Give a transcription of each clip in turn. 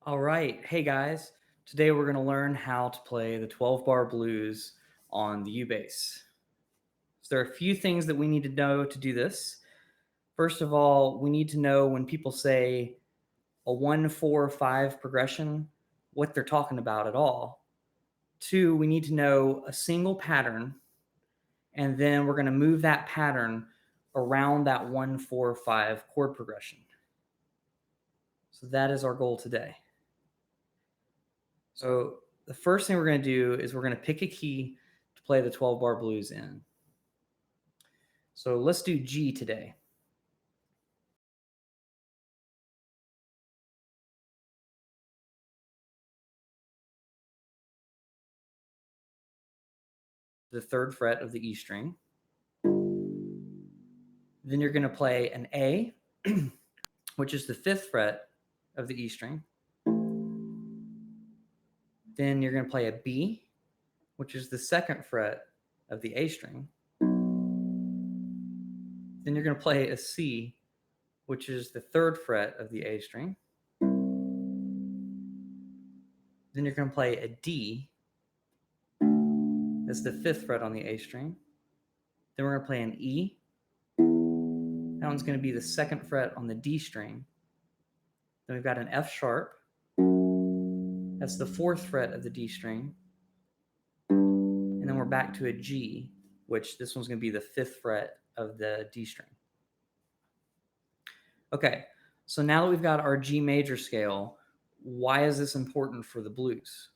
All right. Hey guys. Today we're going to learn how to play the 12 bar blues on the U bass. So there are a few things that we need to know to do this. First of all, we need to know when people say a 1-4-5 progression, what they're talking about at all. Two, we need to know a single pattern, and then we're going to move that pattern around that 1-4-5 chord progression. So that is our goal today. So the first thing we're going to do is we're going to pick a key to play the 12 bar blues in. So let's do G today. The third fret of the E string. Then you're going to play an A, which is the fifth fret of the E string. Then you're going to play a B, which is the second fret of the A string. Then you're going to play a C, which is the third fret of the A string. Then you're going to play a D, that's the fifth fret on the A string. Then we're going to play an E. That one's going to be the second fret on the D string. Then we've got an F sharp. That's the fourth fret of the D string. And then we're back to a G, which this one's going to be the fifth fret of the D string. Okay, so now that we've got our G major scale, why is this important for the blues?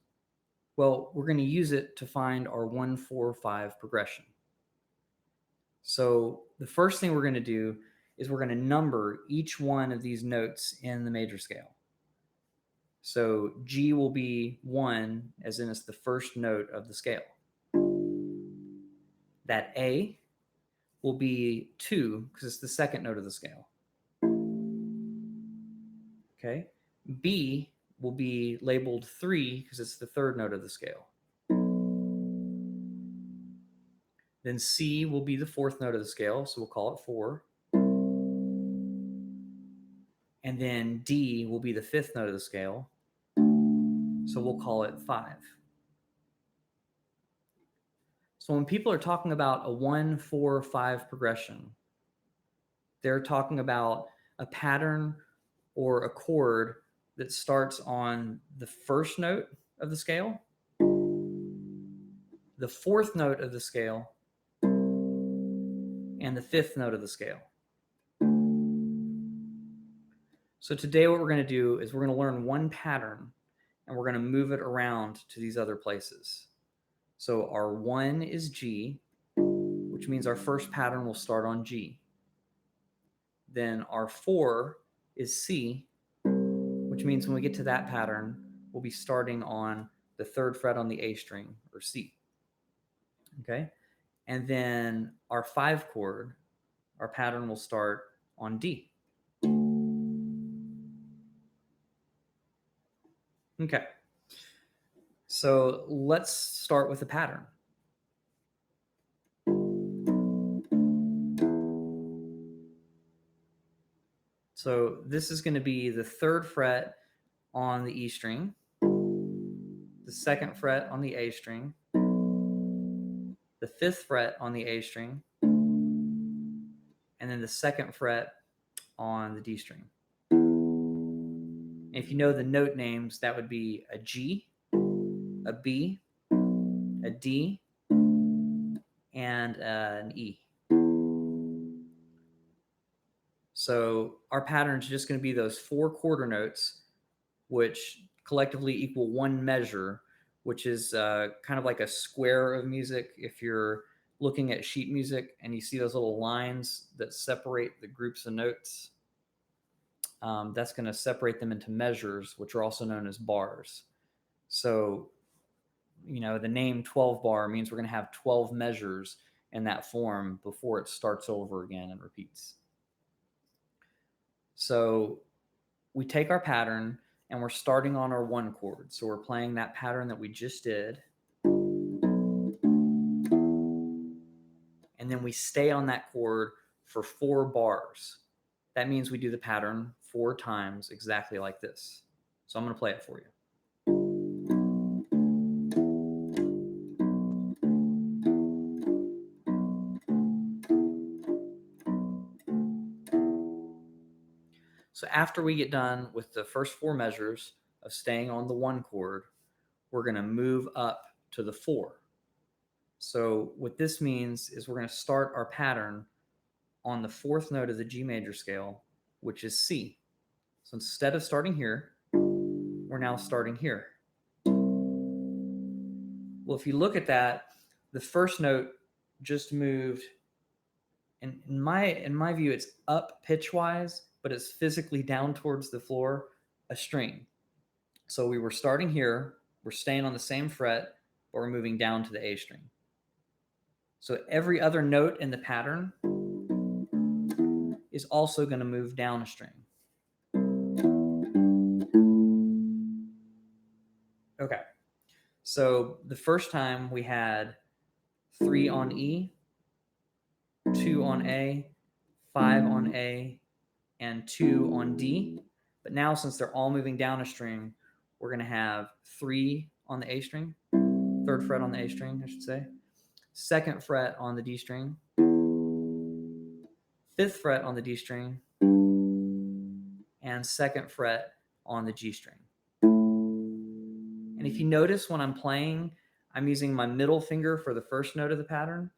Well, we're going to use it to find our 1-4-5 progression. So the first thing we're going to do is we're going to number each one of these notes in the major scale. So G will be 1, as in it's the first note of the scale. That A will be 2, because it's the second note of the scale. Okay. B will be labeled 3, because it's the third note of the scale. Then C will be the fourth note of the scale, so we'll call it 4. And then D will be the fifth note of the scale, so we'll call it 5. So when people are talking about a 1-4-5 progression, they're talking about a pattern or a chord that starts on the first note of the scale, the fourth note of the scale, and the fifth note of the scale. So today what we're going to do is we're going to learn one pattern and we're going to move it around to these other places. So our 1 is G, which means our first pattern will start on G. Then our 4 is C, which means when we get to that pattern, we'll be starting on the third fret on the A string, or C. Okay? And then our 5 chord, our pattern will start on D. Okay. So let's start with the pattern. So this is going to be the third fret on the E string, the second fret on the A string, the fifth fret on the A string, and then the second fret on the D string. If you know the note names, that would be a G, a B, a D, and an E. So our pattern is just going to be those 4 quarter notes, which collectively equal one measure, which is kind of like a square of music. If you're looking at sheet music and you see those little lines that separate the groups of notes, that's going to separate them into measures, which are also known as bars. So, the name 12 bar means we're going to have 12 measures in that form before it starts over again and repeats. So we take our pattern and we're starting on our 1 chord. So we're playing that pattern that we just did. And then we stay on that chord for 4 bars. That means we do the pattern 4 times exactly like this. So I'm going to play it for you. So after we get done with the first 4 measures of staying on the 1 chord, we're going to move up to the 4. So what this means is we're going to start our pattern on the 4th note of the G major scale, which is C. So instead of starting here, we're now starting here. Well, if you look at that, the first note just moved, and in my view, it's up pitch-wise, but it's physically down towards the floor, a string. So we were starting here, we're staying on the same fret, but we're moving down to the A string. So every other note in the pattern is also going to move down a string. Okay, so the first time we had 3 on E, 2 on A, 5 on A, and 2 on D. But now, since they're all moving down a string, we're going to have 3 on the A string, 3rd fret on the A string, I should say, 2nd fret on the D string, 5th fret on the D string, and 2nd fret on the G string. And if you notice when I'm playing, I'm using my middle finger for the first note of the pattern,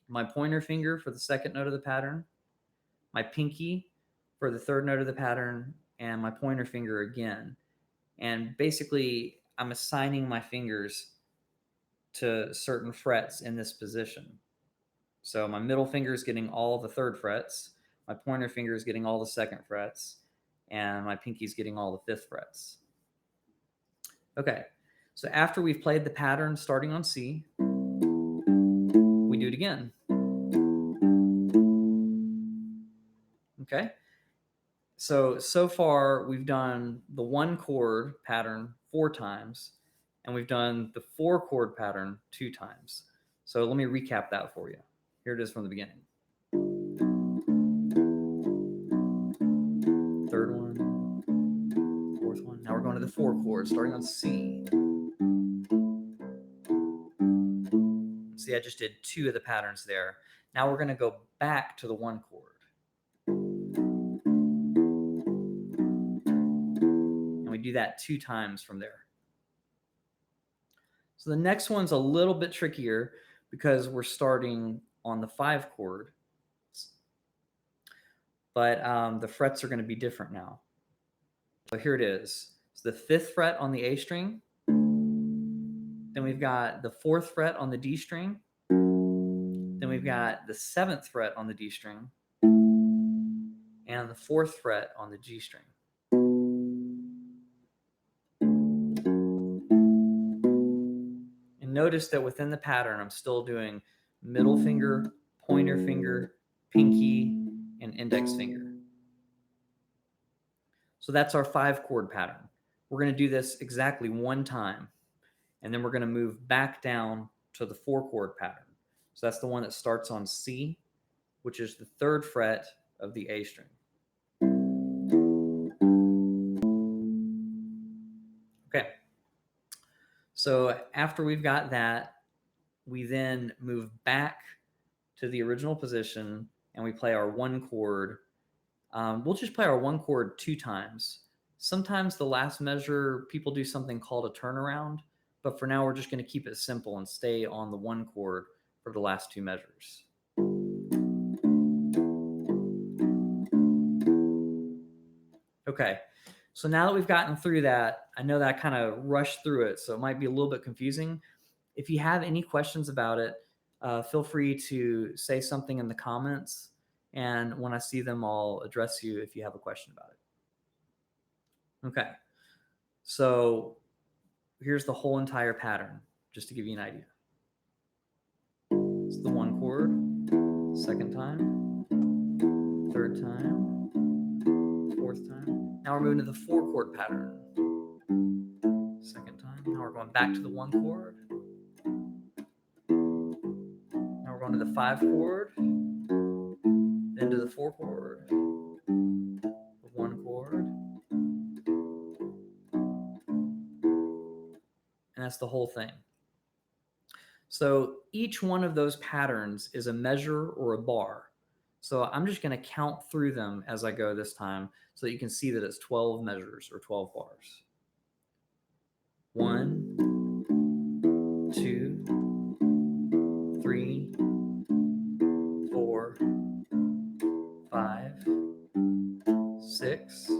my pointer finger for the 2nd note of the pattern, my pinky for the 3rd note of the pattern, and my pointer finger again. And basically, I'm assigning my fingers to certain frets in this position. So my middle finger is getting all the 3rd frets, my pointer finger is getting all the 2nd frets, and my pinky is getting all the 5th frets. Okay, so after we've played the pattern starting on C, we do it again. Okay, so far we've done the 1 chord pattern 4 times, and we've done the 4 chord pattern 2 times. So let me recap that for you. Here it is from the beginning. 3rd one, 4th one. Now we're going to the 4 chord, starting on C. See, I just did 2 of the patterns there. Now we're going to go back to the 1 chord. And we do that 2 times from there. So the next one's a little bit trickier because we're starting on the 5 chord. But the frets are going to be different now. So here it is. So the 5th fret on the A string. Then we've got the 4th fret on the D string. Then we've got the 7th fret on the D string. And the 4th fret on the G string. And notice that within the pattern, I'm still doing middle finger, pointer finger, pinky, and index finger. So that's our 5 chord pattern. We're going to do this exactly 1 time, and then we're going to move back down to the 4 chord pattern. So that's the one that starts on C, which is the 3rd fret of the A string. Okay. So after we've got that, we then move back to the original position and we play our 1 chord. We'll just play our 1 chord 2 times. Sometimes the last measure, people do something called a turnaround, but for now we're just going to keep it simple and stay on the 1 chord for the last 2 measures. Okay, so now that we've gotten through that, I know that I kind of rushed through it, so it might be a little bit confusing. If you have any questions about it, feel free to say something in the comments, and when I see them, I'll address you if you have a question about it. Okay, so here's the whole entire pattern, just to give you an idea. It's the 1 chord, 2nd time, 3rd time, 4th time. Now we're moving to the 4 chord pattern. 2nd time. Now we're going back to the 1 chord. Now we're going to the 5 chord, then to the 4 chord, the 1 chord, that's the whole thing. So each one of those patterns is a measure or a bar. So I'm just going to count through them as I go this time so that you can see that it's 12 measures or 12 bars. 1, 2, 3, 4, 5, 6,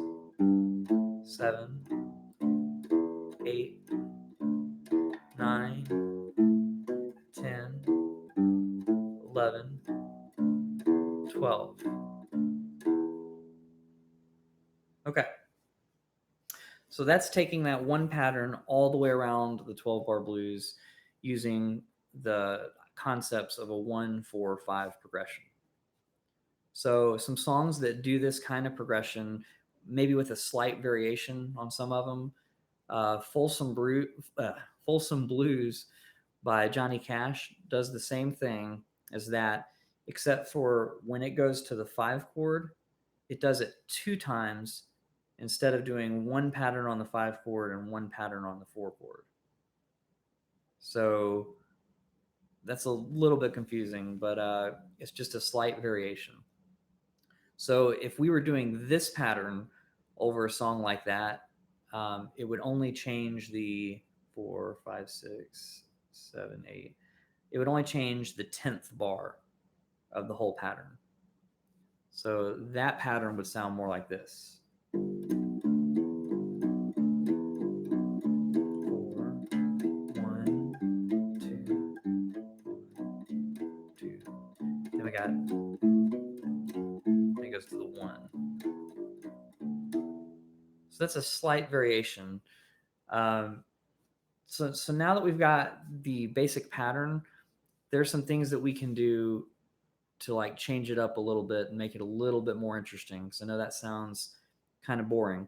7, 8, 9, 10, 11, 12. Okay. So that's taking that one pattern all the way around the 12 bar blues using the concepts of a 1, 4, 5 progression. So some songs that do this kind of progression, maybe with a slight variation on some of them, Folsom Blues by Johnny Cash does the same thing as that, except for when it goes to the 5 chord, it does it 2 times instead of doing one pattern on the 5 chord and one pattern on the 4 chord. So that's a little bit confusing, but it's just a slight variation. So if we were doing this pattern over a song like that, it would only change the 4, 5, 6, 7, 8. It would only change the 10th bar of the whole pattern. So that pattern would sound more like this. 4, 1, 2, 2. Then we got, then it goes to the 1. So that's a slight variation. So now that we've got the basic pattern, there's some things that we can do to like change it up a little bit and make it a little bit more interesting. So I know that sounds kind of boring.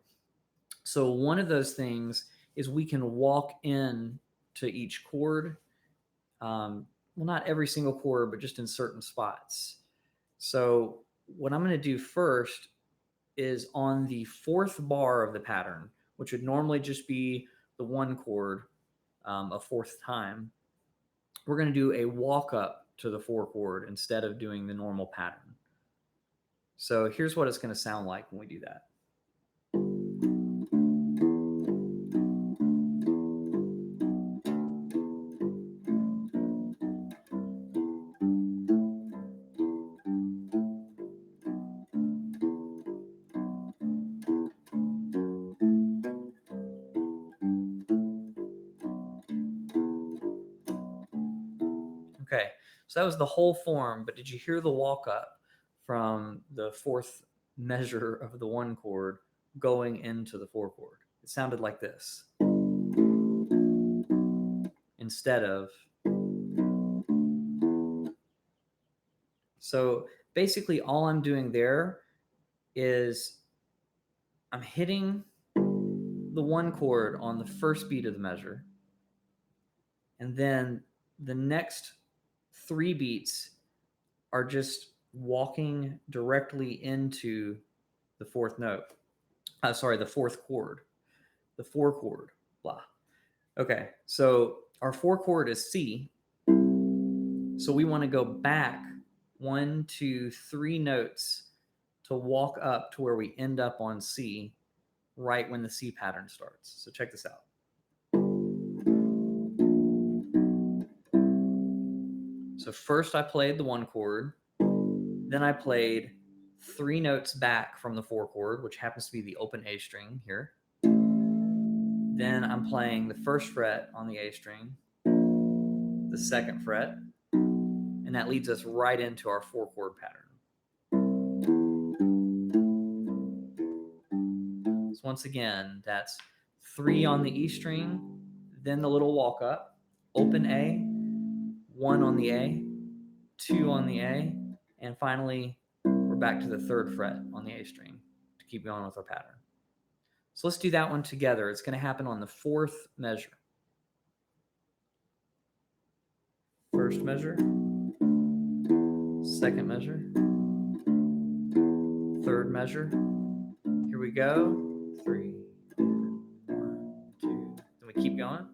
So one of those things is we can walk in to each chord. Well, not every single chord, but just in certain spots. So what I'm going to do first is on the 4th bar of the pattern, which would normally just be the 1 chord a 4th time. We're going to do a walk up to the 4 chord instead of doing the normal pattern. So here's what it's going to sound like when we do that. Okay, so that was the whole form, but did you hear the walk up from the 4th measure of the 1 chord going into the 4 chord? It sounded like this instead of. So basically all I'm doing there is I'm hitting the 1 chord on the first beat of the measure, and then the next 3 beats are just walking directly into the 4th note. The 4th chord, the 4 chord, blah. Okay, so our 4 chord is C. So we want to go back 1, 2, 3 notes to walk up to where we end up on C right when the C pattern starts. So check this out. So first I played the 1 chord, then I played 3 notes back from the 4 chord, which happens to be the open A string here. Then I'm playing the 1st fret on the A string, the 2nd fret, and that leads us right into our 4 chord pattern. So once again, that's 3 on the E string, then the little walk up, open A, 1 on the A, 2 on the A, and finally we're back to the 3rd fret on the A string to keep going with our pattern. So let's do that one together. It's going to happen on the 4th measure. 1st measure, 2nd measure, 3rd measure. Here we go. 3, 4, 1, 2. Then we keep going.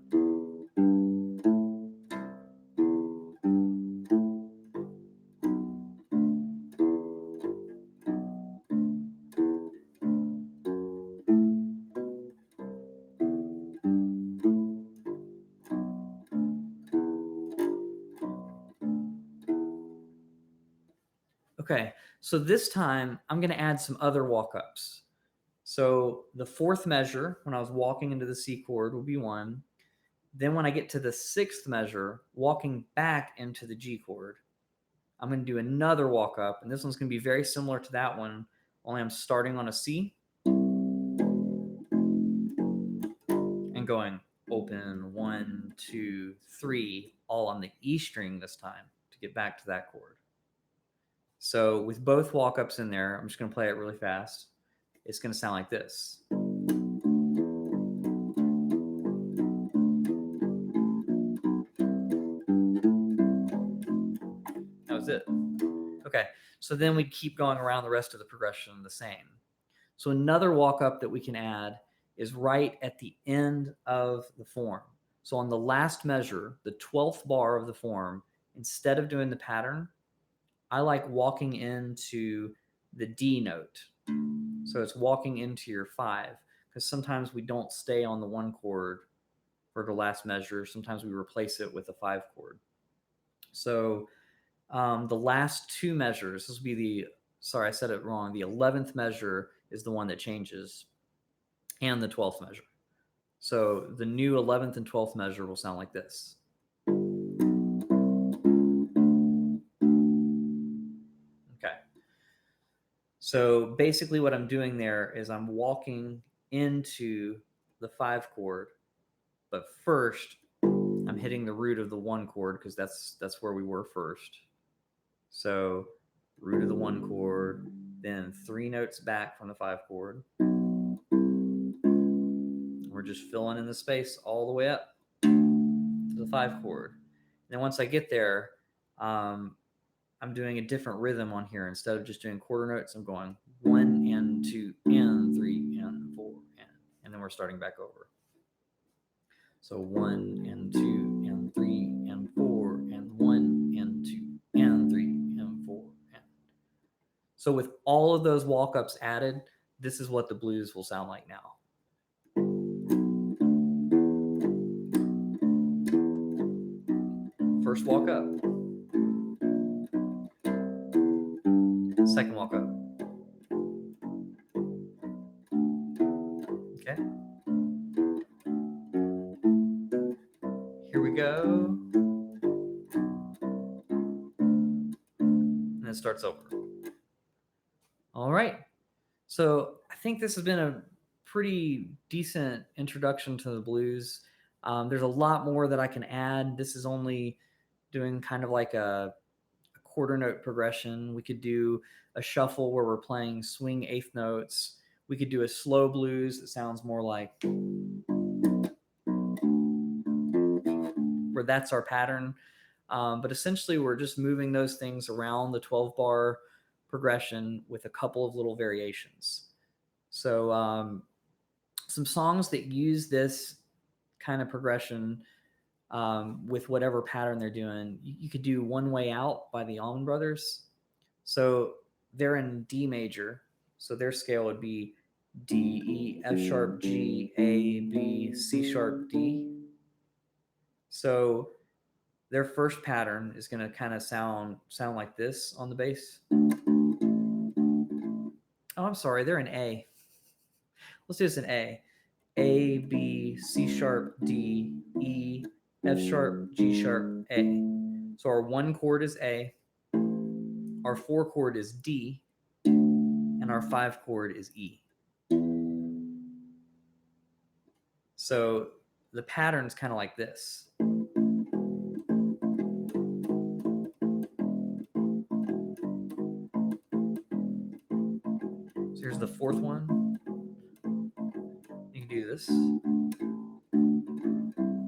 Okay, so this time I'm going to add some other walk-ups. So the fourth measure, when I was walking into the C chord, will be 1. Then when I get to the sixth measure, walking back into the G chord, I'm going to do another walk-up, and this one's going to be very similar to that one, only I'm starting on a C and going open 1, 2, 3, all on the E string this time to get back to that chord. So with both walk-ups in there, I'm just going to play it really fast. It's going to sound like this. That was it. Okay, so then we keep going around the rest of the progression the same. So another walk-up that we can add is right at the end of the form. So on the last measure, the 12th bar of the form, instead of doing the pattern, I like walking into the D note. So it's walking into your 5, because sometimes we don't stay on the 1 chord for the last measure. Sometimes we replace it with a 5 chord. So the last 2 measures, this will be the, sorry, I said it wrong. The 11th measure is the one that changes, and the 12th measure. So the new 11th and 12th measure will sound like this. Okay. So basically what I'm doing there is I'm walking into the 5 chord, but first I'm hitting the root of the 1 chord because that's where we were first. So root of the 1 chord, then 3 notes back from the 5 chord. We're just filling in the space all the way up to the 5 chord. And then once I get there, I'm doing a different rhythm on here. Instead of just doing quarter notes, I'm going 1 and 2 and 3 and 4 and then we're starting back over. So 1 and 2 and 3 and 4 and 1 and 2 and 3 and 4 and. So with all of those walk-ups added, this is what the blues will sound like now. First walk up. Second walk up. Okay. Here we go. And it starts over. All right. So I think this has been a pretty decent introduction to the blues. There's a lot more that I can add. This is only doing kind of like a quarter note progression. We could do a shuffle where we're playing swing eighth notes. We could do a slow blues that sounds more like where that's our pattern. But essentially, we're just moving those things around the 12 bar progression with a couple of little variations. So some songs that use this kind of progression with whatever pattern they're doing. You could do One Way Out by the Allman Brothers. So they're in D major. So their scale would be D, E, F sharp, G, A, B, C sharp, D. So their first pattern is going to kind of sound like this on the bass. Oh, I'm sorry, they're in A. Let's do this in A. A, B, C sharp, D, E, F sharp, G sharp, A. So our 1 chord is A, our 4 chord is D, and our 5 chord is E. So the pattern's kind of like this. So here's the 4th one. You can do this.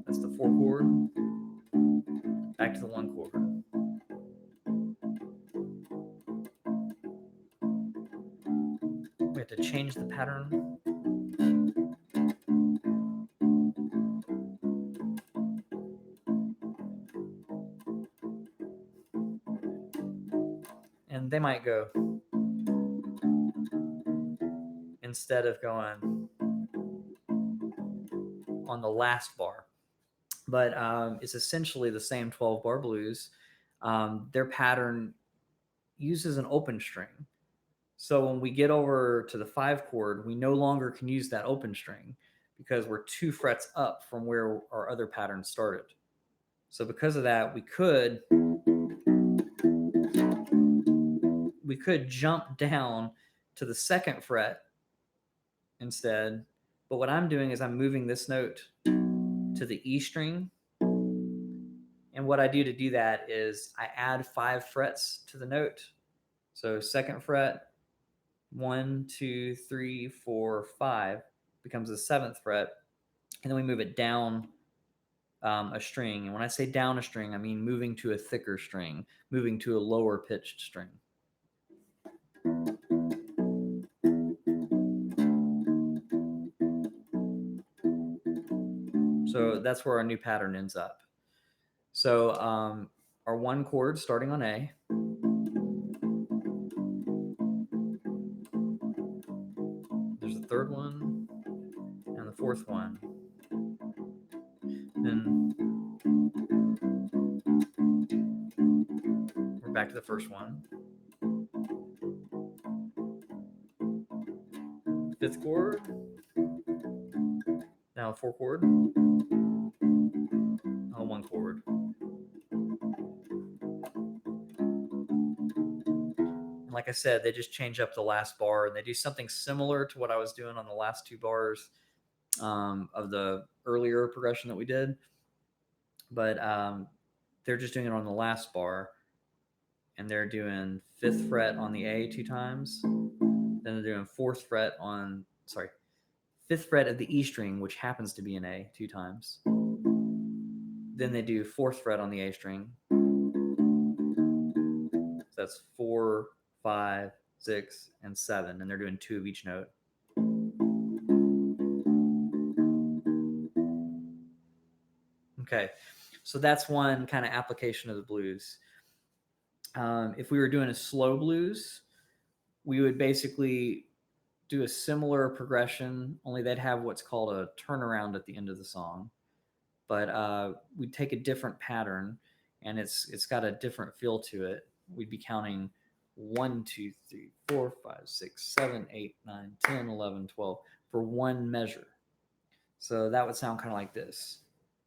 That's the 4 chord. Back to the 1 chord. We have to change the pattern. And they might go instead of going on the last bar. But it's essentially the same 12 bar blues. Their pattern uses an open string. So when we get over to the 5 chord, we no longer can use that open string because we're 2 frets up from where our other pattern started. So because of that, we could jump down to the 2nd fret instead. But what I'm doing is I'm moving this note to the E string. And what I do to do that is I add 5 frets to the note. So 2nd fret, 1, 2, 3, 4, 5 becomes the 7th fret. And then we move it down a string. And when I say down a string, I mean moving to a thicker string, moving to a lower pitched string. So that's where our new pattern ends up. So our 1 chord starting on A. There's the 3rd one and the 4th one. Then we're back to the 1st one. 5th chord. Now 4 chord. Now 1 chord. And like I said, they just change up the last bar, and they do something similar to what I was doing on the last 2 bars of the earlier progression that we did. But they're just doing it on the last bar, and they're doing 5th fret on the A 2 times. Then they're doing 5th fret of the E string, which happens to be an A 2 times. Then they do 4th fret on the A string. So that's 4, 5, 6, and 7, and they're doing 2 of each note. Okay, so that's one kind of application of the blues. If we were doing a slow blues, we would basically do a similar progression, only they'd have what's called a turnaround at the end of the song. But we'd take a different pattern, and it's got a different feel to it. We'd be counting 1, 2, 3, 4, 5, 6, 7, 8, 9, 10, 11, 12 for one measure. So that would sound kind of like this.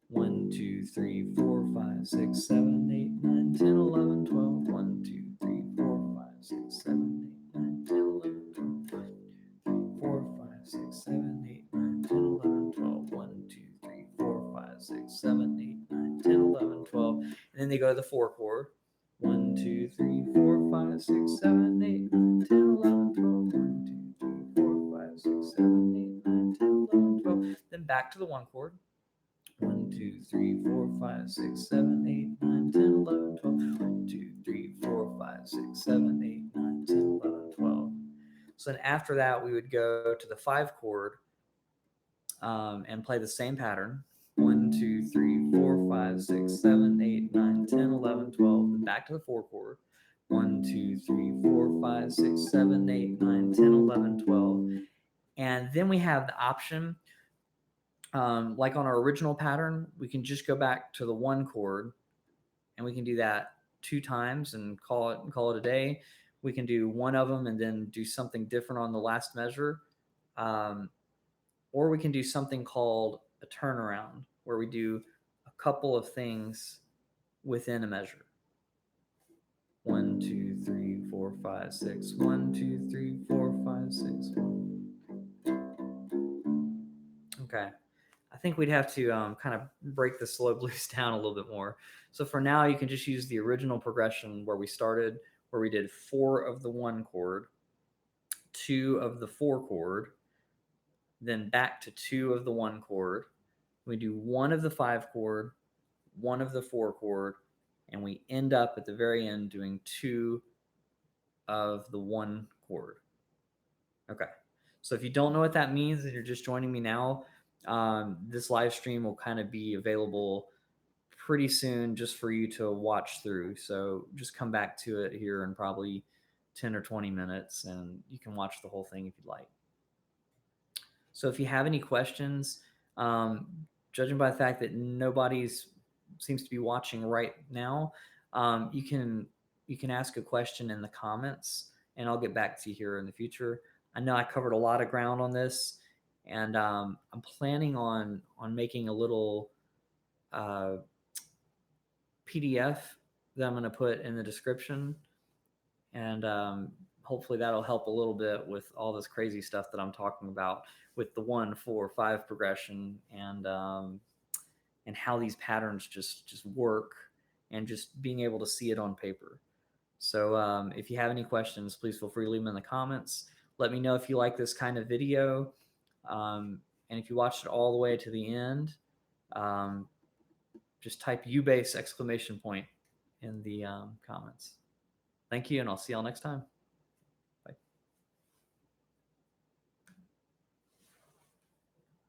1, 2, 3, 4, 5, 6, 7, 8, 9, 10, 11, 12. 1, 2, 3, 4, 5, 6, 7, 8, 9, 10, 11, 12. 4, 5, 6, 7, 8, 9, 10, 11, 12. 1, 2, 3, 4, 5, 6, 7, 8, 9, 10, 11, 12. And then they go to the 4 chord. 1, 2, 3, 4, 5, 6, 7, 8, 9, 10, 11, 12. 1, 2, 3, 4, 5, 6, 7, 8, 9, 10, 11, 12. Then back to the 1 chord. 1, 2, 3, 4, 5, 6, 7, 8, 9, 10, 11, 12. 1, 2, 3, 4, 5, 6, 7, 8, 9, 10, 11, 12. So then after that, we would go to the 5 chord and play the same pattern. 1, 2, 3, 4, 5, 6, 7, 8, 9, 10, 11, 12. Then back to the 4 chord. 1, 2, 3, 4, 5, 6, 7, 8, 9, 10, 11, 12. And then we have the option, like on our original pattern, we can just go back to the 1 chord, and we can do that 2 times and call it a day. We can do one of them and then do something different on the last measure. Or we can do something called a turnaround, where we do a couple of things within a measure. 1, 2, 3, 4, 5, 6. 1, 2, 3, 4, 5, 6. 1. Okay. I think we'd have to kind of break the slow blues down a little bit more. So for now, you can just use the original progression where we started, where we did 4 of the 1 chord, 2 of the 4 chord, then back to 2 of the 1 chord. We do 1 of the 5 chord, 1 of the 4 chord, and we end up at the very end doing 2 of the 1 chord. Okay. So if you don't know what that means and you're just joining me now, this live stream will kind of be available pretty soon just for you to watch through. So just come back to it here in probably 10 or 20 minutes, and you can watch the whole thing if you'd like. So if you have any questions, judging by the fact that nobody's seems to be watching right now, you can you can ask a question in the comments, and I'll get back to you here in the future. I know I covered a lot of ground on this, and I'm planning on making a little uh, PDF that I'm going to put in the description, and hopefully that'll help a little bit with all this crazy stuff that I'm talking about with the 1-4-5 progression, and how these patterns just work, and just being able to see it on paper. So if you have any questions, please feel free to leave them in the comments. Let me know if you like this kind of video. And if you watched it all the way to the end, um, just type Ubase ! In the comments. Thank you, and I'll see y'all next time.